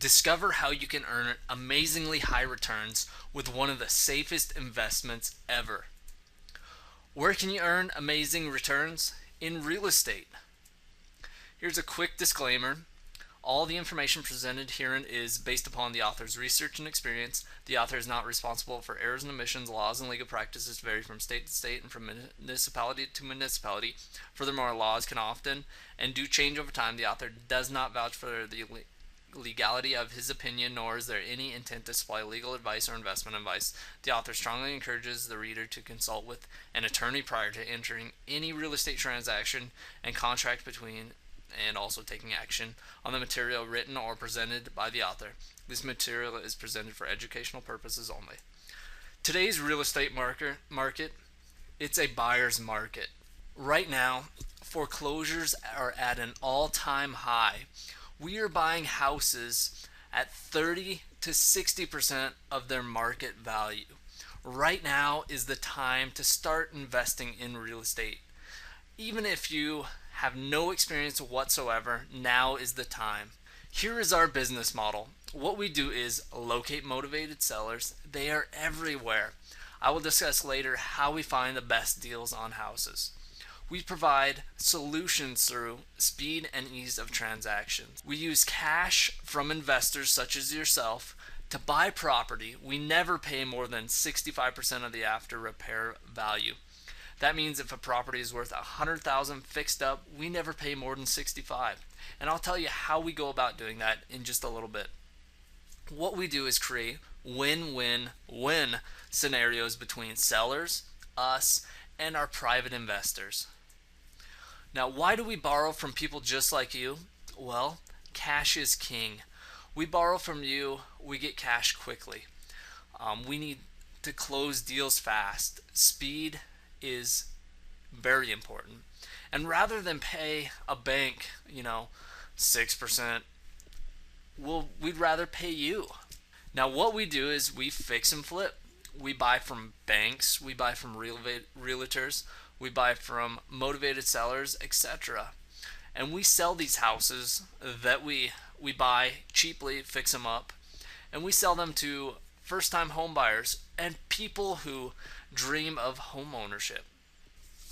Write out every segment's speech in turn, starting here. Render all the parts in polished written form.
Discover how you can earn amazingly high returns with one of the safest investments ever. Where can you earn amazing returns? In real estate. Here's a quick disclaimer. All the information presented herein is based upon the author's research and experience. The author is not responsible for errors and omissions. Laws and legal practices vary from state to state and from municipality to municipality. Furthermore, laws can often and do change over time. The author does not vouch for the legality of his opinion, nor is there any intent to supply legal advice or investment advice. The author strongly encourages the reader to consult with an attorney prior to entering any real estate transaction and contract between and also taking action on the material written or presented by the author. This material is presented for educational purposes only. Today's real estate market, it's a buyer's market. Right now, foreclosures are at an all-time high. We are buying houses at 30 to 60% of their market value. Right now is the time to start investing in real estate. Even if you have no experience whatsoever, now is the time. Here is our business model. What we do is locate motivated sellers. They are everywhere. I will discuss later how we find the best deals on houses. We provide solutions through speed and ease of transactions. We use cash from investors such as yourself to buy property. We never pay more than 65% of the after repair value. That means if a property is worth $100,000 fixed up, we never pay more than $65,000. And I'll tell you how we go about doing that in just a little bit. What we do is create win-win-win scenarios between sellers, us, and our private investors. Now, why do we borrow from people just like you? Well, cash is king. We borrow from you, we get cash quickly. We need to close deals fast. Speed is very important. And rather than pay a bank, 6%, we'd rather pay you. Now, what we do is we fix and flip. We buy from banks, we buy from realtors, we buy from motivated sellers, etc. And we sell these houses that we buy cheaply, fix them up, and we sell them to first-time home buyers and people who dream of home ownership.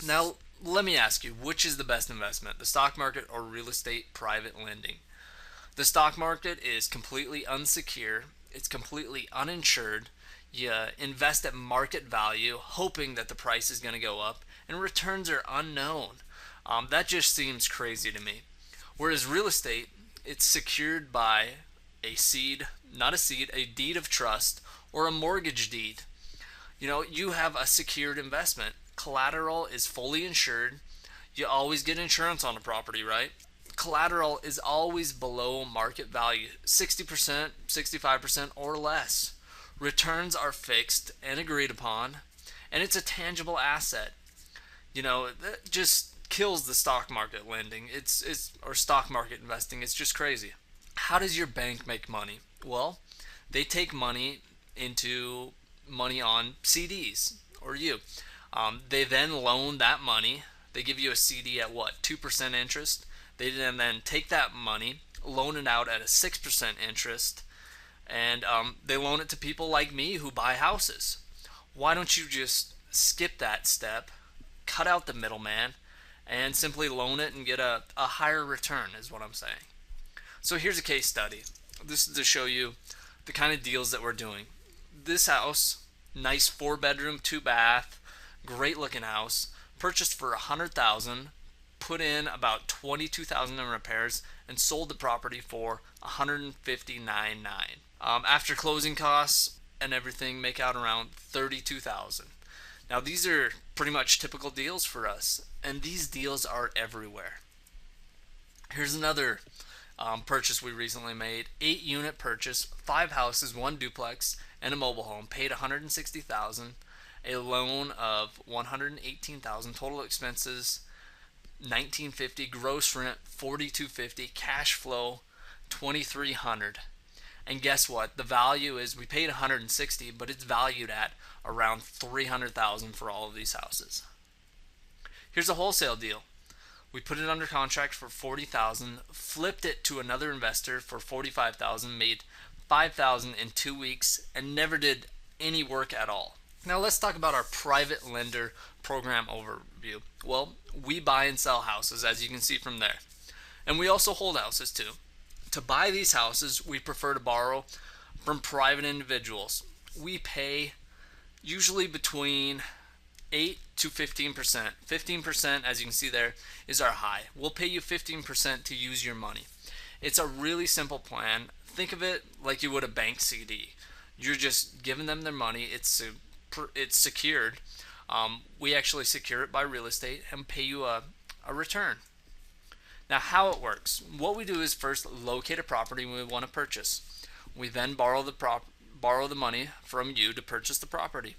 Now, let me ask you, which is the best investment, the stock market or real estate private lending? The stock market is completely unsecure, it's completely uninsured. You invest at market value, hoping that the price is going to go up, and returns are unknown. That just seems crazy to me. Whereas real estate, it's secured by a deed of trust, or a mortgage deed. You have a secured investment. Collateral is fully insured. You always get insurance on a property, right? Collateral is always below market value, 60%, 65%, or less. Returns are fixed and agreed upon, and it's a tangible asset. That just kills the stock market lending. Or stock market investing. It's just crazy. How does your bank make money? Well, they take money on CDs, or you. They then loan that money. They give you a CD at 2% interest. They then take that money, loan it out at a 6% interest, and they loan it to people like me who buy houses. Why don't you just skip that step, cut out the middleman, and simply loan it and get a higher return is what I'm saying. So here's a case study. This is to show you the kind of deals that we're doing. This house, nice 4-bedroom, 2-bath, great looking house, purchased for $100,000, put in about $22,000 in repairs, and sold the property for $159,900. After closing costs and everything, make out around $32,000. Now these are pretty much typical deals for us, and these deals are everywhere. Here's another purchase we recently made. 8-unit purchase, 5 houses, 1 duplex, and a mobile home. Paid $160,000, a loan of $118,000, total expenses $1,950, gross rent $4,250, cash flow $2,300. And guess what? The value is, we paid $160,000, but it's valued at around $300,000 for all of these houses. Here's a wholesale deal. We put it under contract for $40,000, flipped it to another investor for $45,000, made $5,000 in 2 weeks, and never did any work at all. Now let's talk about our private lender program overview. Well, we buy and sell houses, as you can see from there. And we also hold houses too. To buy these houses, we prefer to borrow from private individuals. We pay usually between 8 to 15%. 15%, as you can see there, is our high. We'll pay you 15% to use your money. It's a really simple plan. Think of it like you would a bank CD. You're just giving them their money. It's secured. We actually secure it by real estate and pay you a return. Now, how it works. What we do is first locate a property we want to purchase. We then borrow the money from you to purchase the property.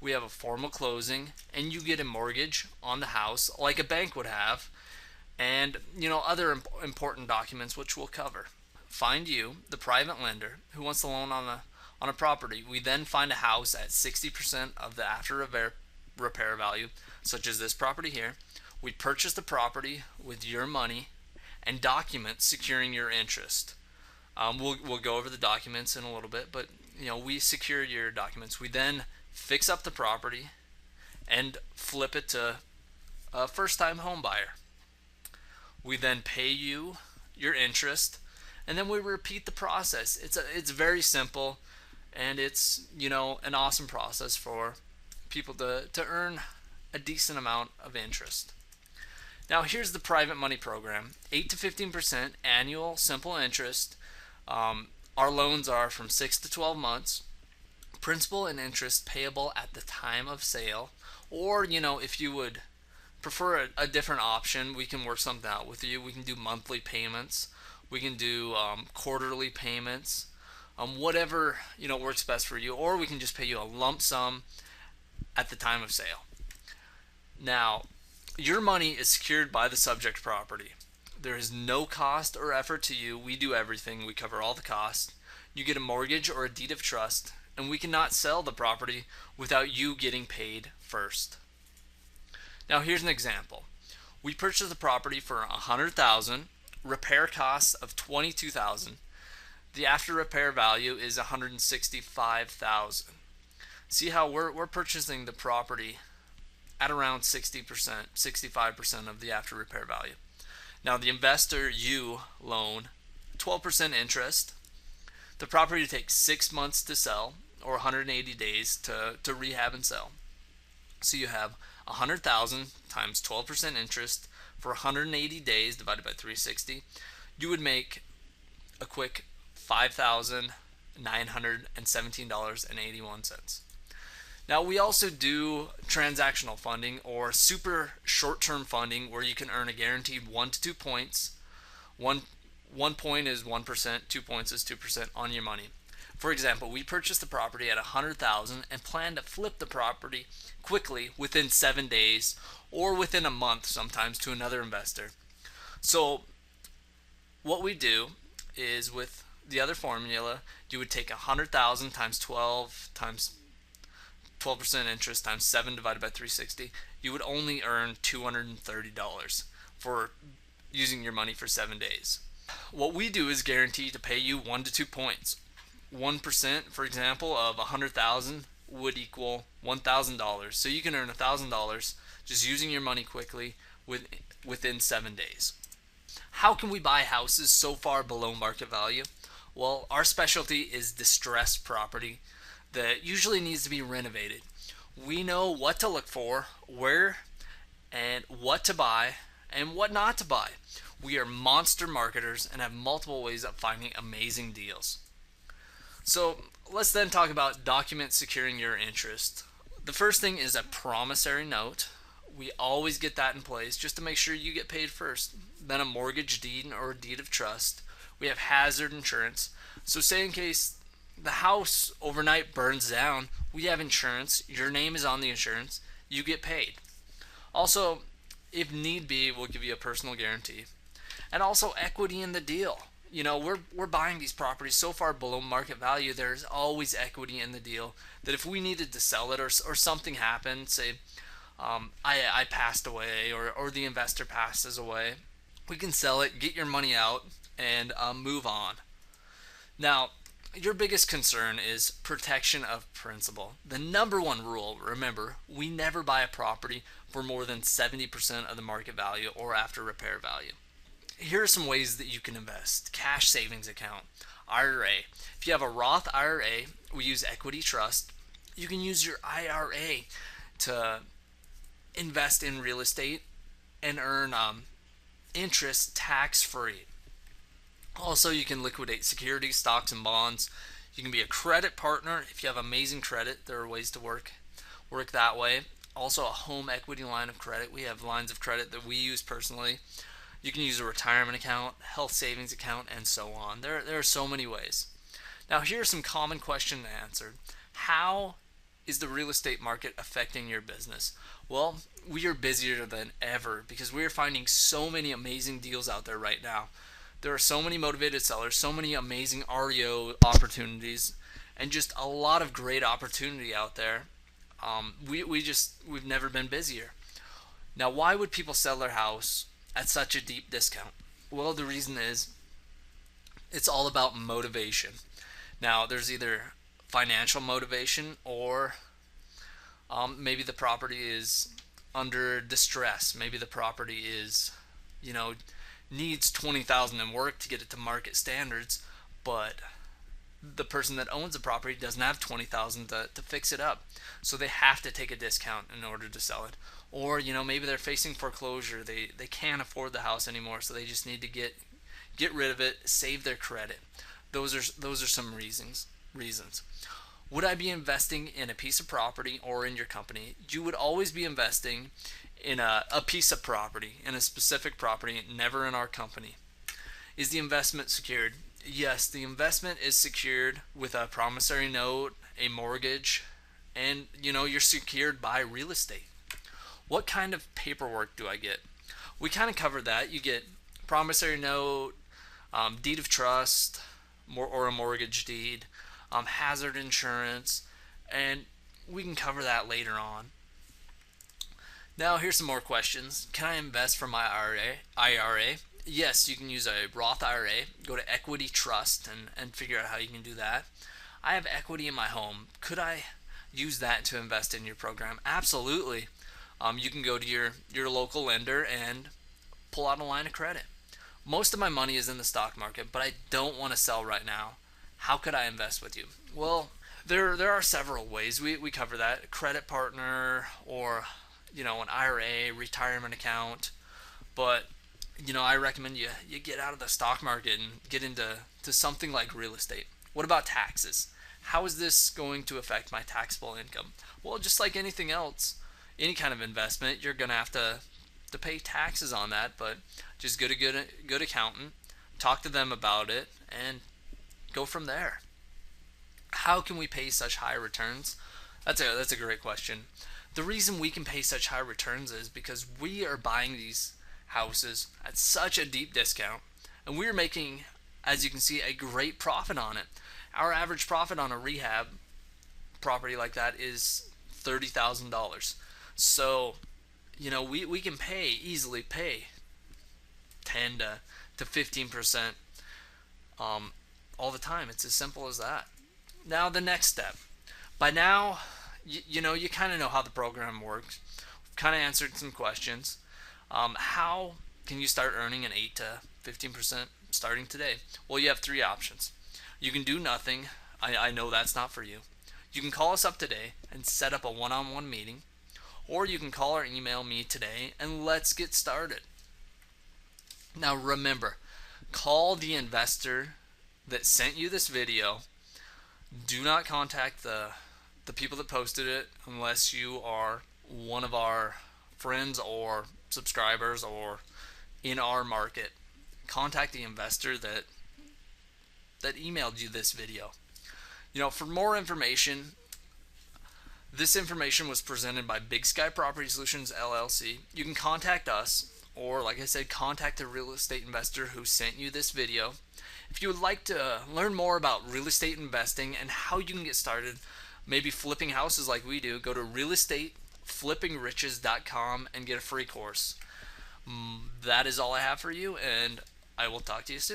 We have a formal closing, and you get a mortgage on the house like a bank would have, and other important documents which we'll cover. Find you the private lender who wants the loan on a property. We then find a house at 60% of the after repair value, such as this property here. We purchase the property with your money and documents securing your interest. We'll go over the documents in a little bit, but we secure your documents. We then fix up the property and flip it to a first-time home buyer. We then pay you your interest, and then we repeat the process. It's very simple, and it's an awesome process for people to earn a decent amount of interest. Now here's the private money program. 8 to 15% annual simple interest. Our loans are from 6 to 12 months. Principal and interest payable at the time of sale. Or, if you would prefer a different option, we can work something out with you. We can do monthly payments. We can do quarterly payments. Whatever works best for you. Or we can just pay you a lump sum at the time of sale. Now, your money is secured by the subject property. There is no cost or effort to you. We do everything. We cover all the costs. You get a mortgage or a deed of trust, and we cannot sell the property without you getting paid first. Now here's an example. We purchased the property for $100,000, repair costs of $22,000. The after repair value is $165,000. See how we're purchasing the property at around 60%, 65% of the after repair value. Now the investor, you loan 12% interest. The property takes 6 months to sell, or 180 days to rehab and sell. So you have $100,000 times 12% interest for 180 days divided by 360. You would make a quick $5,917.81. Now we also do transactional funding or super short-term funding where you can earn a guaranteed 1 to 2 points. One point is 1%, 2 points is 2% on your money. For example, we purchased the property at $100,000 and plan to flip the property quickly within 7 days or within a month sometimes to another investor. So what we do is with the other formula, you would take $100,000 times 12 times 12% interest times 7 divided by 360. You would only earn $230 for using your money for 7 days. What we do is guarantee to pay you 1 to 2 points. 1%, for example, of $100,000 would equal $1,000. So you can earn $1,000 just using your money quickly within 7 days. How can we buy houses so far below market value? Well, our specialty is distressed property that usually needs to be renovated. We know what to look for, where and what to buy and what not to buy. We are monster marketers and have multiple ways of finding amazing deals. So let's then talk about documents securing your interest. The first thing is a promissory note. We always get that in place just to make sure you get paid first. Then a mortgage deed or a deed of trust. We have hazard insurance. So say in case the house overnight burns down, we have insurance. Your name is on the insurance. You get paid. Also, if need be, we'll give you a personal guarantee. And also equity in the deal. We're buying these properties so far below market value, there's always equity in the deal that if we needed to sell it or something happened, say I passed away, or the investor passes away. We can sell it, get your money out, and move on. Now, your biggest concern is protection of principal. The number one rule, remember, we never buy a property for more than 70% of the market value or after repair value. Here are some ways that you can invest. Cash savings account, IRA. If you have a Roth IRA, we use equity trust. You can use your IRA to invest in real estate and earn interest tax free. Also, you can liquidate securities, stocks, and bonds. You can be a credit partner if you have amazing credit. There are ways to work that way. Also, a home equity line of credit. We have lines of credit that we use personally. You can use a retirement account, health savings account, and so on. There are so many ways. Now, here are some common questions answered. How is the real estate market affecting your business? Well, we are busier than ever because we are finding so many amazing deals out there right now. There are so many motivated sellers, so many amazing REO opportunities, and just a lot of great opportunity out there. We've never been busier. Now, why would people sell their house at such a deep discount? Well, the reason is it's all about motivation. Now, there's either financial motivation or maybe the property is under distress. Maybe the property is, needs 20,000 in work to get it to market standards, but the person that owns the property doesn't have 20,000 to fix it up, so they have to take a discount in order to sell it. Or maybe they're facing foreclosure, they can't afford the house anymore, so they just need to get rid of it, save their credit. Those are some reasons. Would I be investing in a piece of property or in your company? You would always be investing in a piece of property, in a specific property, never in our company. Is the investment secured? Yes, the investment is secured with a promissory note, a mortgage, and you're secured by real estate. What kind of paperwork do I get? We kind of covered that. You get promissory note, deed of trust, or a mortgage deed, hazard insurance, and we can cover that later on. Now, here's some more questions. Can I invest from my IRA? Yes, you can use a Roth IRA. Go to equity trust and figure out how you can do that. I have equity in my home. Could I use that to invest in your program? Absolutely. You can go to your local lender and pull out a line of credit. Most of my money is in the stock market, but I don't want to sell right now. How could I invest with you? Well, there are several ways. We cover that. Credit partner or an IRA, retirement account. But I recommend you get out of the stock market and get into something like real estate. What about taxes? How is this going to affect my taxable income? Well, just like anything else, any kind of investment, you're going to have to pay taxes on that, but just get a good accountant, talk to them about it, and go from there. How can we pay such high returns? That's a great question. The reason we can pay such high returns is because we are buying these houses at such a deep discount, and we're making, as you can see, a great profit on it. Our average profit on a rehab property like that is $30,000. So, we can easily pay 10 to 15% all the time. It's as simple as that. Now, the next step. By now, you kind of know how the program works. We've kind of answered some questions. How can you start earning an 8 to 15% starting today? Well, you have three options. You can do nothing. I know that's not for you. You can call us up today and set up a one-on-one meeting, or you can call or email me today and let's get started. Now remember, call the investor that sent you this video. Do not contact the people that posted it unless you are one of our friends or subscribers or in our market. Contact the investor that emailed you this video. For more information, this information was presented by Big Sky Property Solutions LLC. You can contact us, or like I said, contact the real estate investor who sent you this video. If you would like to learn more about real estate investing and how you can get started, maybe flipping houses like we do, go to flippingriches.com and get a free course. That is all I have for you, and I will talk to you soon.